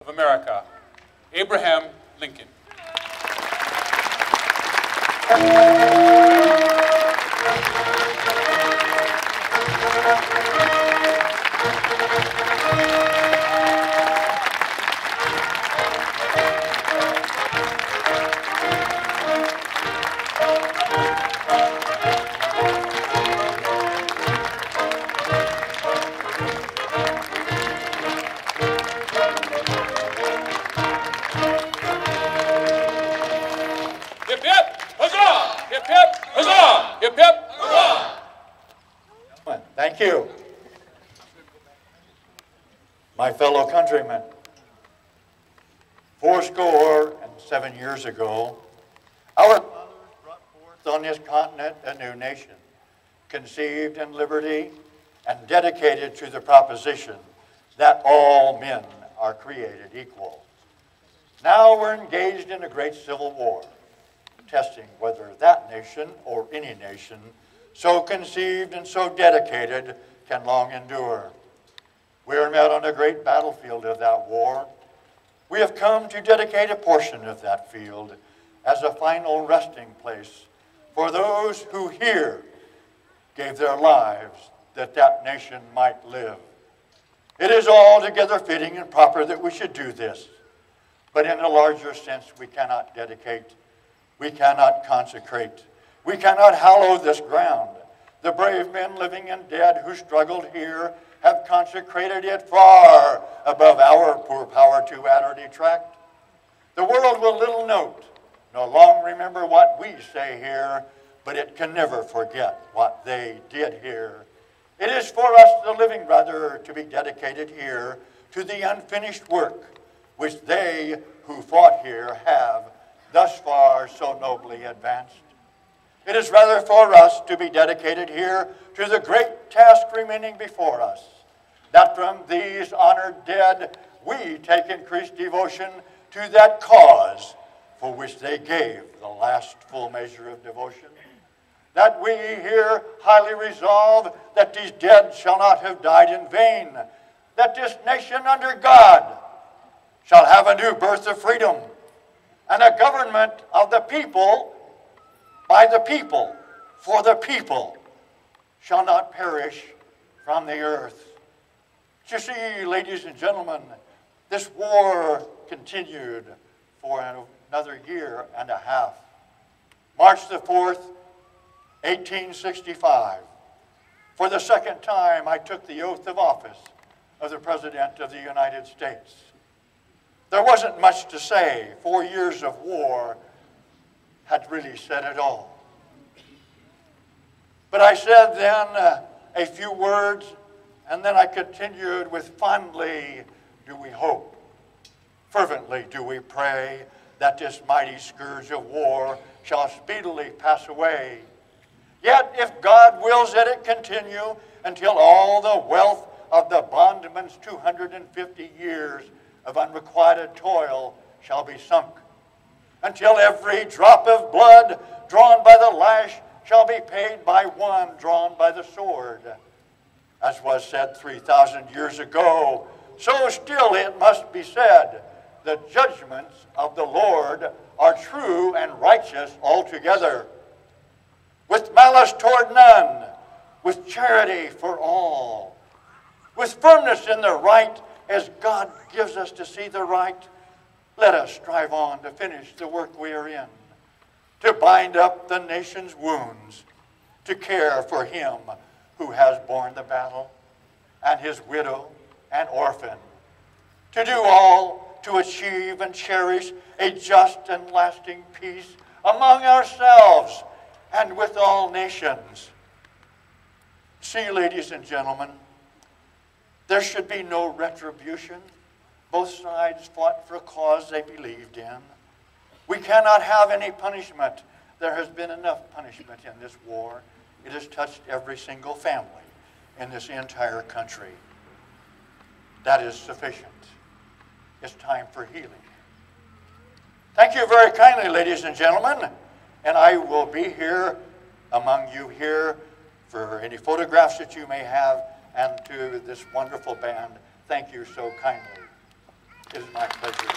of America, Abraham Lincoln. Hip hip, huzzah! Hip hip, huzzah! Hip hip, huzzah! Thank you. My fellow countrymen, 7 years ago, our fathers brought forth on this continent a new nation, conceived in liberty and dedicated to the proposition that all men are created equal. Now we're engaged in a great civil war, testing whether that nation or any nation so conceived and so dedicated can long endure. We are met on a great battlefield of that war. We have come to dedicate a portion of that field as a final resting place for those who here gave their lives that that nation might live. It is altogether fitting and proper that we should do this, but in a larger sense we cannot dedicate, we cannot consecrate, we cannot hallow this ground. The brave men living and dead who struggled here have consecrated it far above our poor power to add or detract. The world will little note, nor long remember what we say here, but it can never forget what they did here. It is for us, the living brother, to be dedicated here to the unfinished work which they who fought here have thus far so nobly advanced. It is rather for us to be dedicated here to the great task remaining before us, that from these honored dead we take increased devotion to that cause for which they gave the last full measure of devotion, that we here highly resolve that these dead shall not have died in vain, that this nation under God shall have a new birth of freedom, and a government of the people, by the people, for the people, shall not perish from the earth. You see, ladies and gentlemen, this war continued for another year and a half. March the 4th, 1865. For the second time, I took the oath of office of the President of the United States. There wasn't much to say. 4 years of war had really said it all. But I said then a few words, and then I continued with fondly do we hope, fervently do we pray that this mighty scourge of war shall speedily pass away. Yet if God wills that it continue until all the wealth of the bondman's 250 years of unrequited toil shall be sunk, until every drop of blood drawn by the lash shall be paid by one drawn by the sword. As was said 3,000 years ago, so still it must be said, the judgments of the Lord are true and righteous altogether, with malice toward none, with charity for all, with firmness in the right as God gives us to see the right. Let us strive on to finish the work we are in, to bind up the nation's wounds, to care for him who has borne the battle, and his widow and orphan, to do all to achieve and cherish a just and lasting peace among ourselves and with all nations. See, ladies and gentlemen, there should be no retribution. Both sides fought for a cause they believed in. We cannot have any punishment. There has been enough punishment in this war. It has touched every single family in this entire country. That is sufficient. It's time for healing. Thank you very kindly, ladies and gentlemen, and I will be here among you here for any photographs that you may have, and to this wonderful band, thank you so kindly. It is my pleasure.